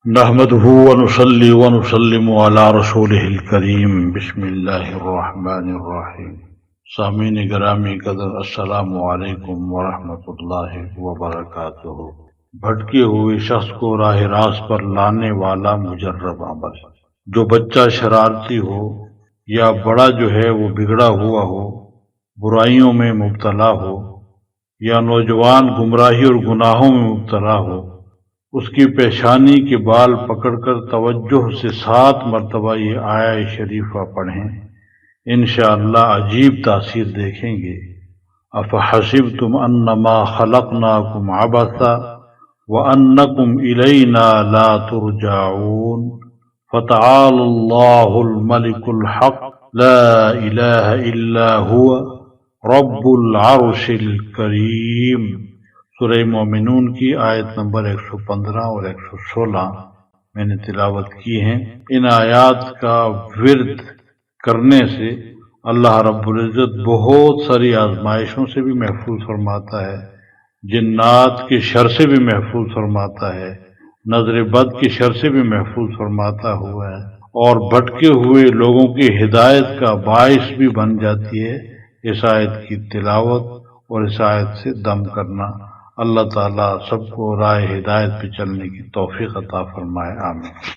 نحمده ونصلي ونسلم على رسوله الكريم بسم اللہ الرحمن الرحیم۔ سامعین گرامی قدر، السلام علیکم ورحمۃ اللہ وبرکاتہ۔ بھٹکے ہوئے شخص کو راہ راست پر لانے والا مجرب عمل۔ جو بچہ شرارتی ہو یا بڑا جو ہے وہ بگڑا ہوا ہو، برائیوں میں مبتلا ہو، یا نوجوان گمراہی اور گناہوں میں مبتلا ہو، اس کی پیشانی کے بال پکڑ کر توجہ سے 7 مرتبہ یہ آیہ شریفہ پڑھیں، انشاءاللہ عجیب تاثیر دیکھیں گے۔ افحسبتم انما خلقناکم عبثا وانکم الینا لا ترجعون فتعالى اللہ الملک الحق لا الہ الا هو رب العرش الکریم۔ سورہ مومنون کی آیت نمبر 115 اور 116 میں نے تلاوت کی ہیں۔ ان آیات کا ورد کرنے سے اللہ رب العزت بہت ساری آزمائشوں سے بھی محفوظ فرماتا ہے، جنات کے شر سے بھی محفوظ فرماتا ہے، نظر بد کے شر سے بھی محفوظ فرماتا ہوا ہے، اور بھٹکے ہوئے لوگوں کی ہدایت کا باعث بھی بن جاتی ہے اس آیت کی تلاوت اور اس آیت سے دم کرنا۔ اللہ تعالیٰ سب کو راہ ہدایت پہ چلنے کی توفیق عطا فرمائے، آمین۔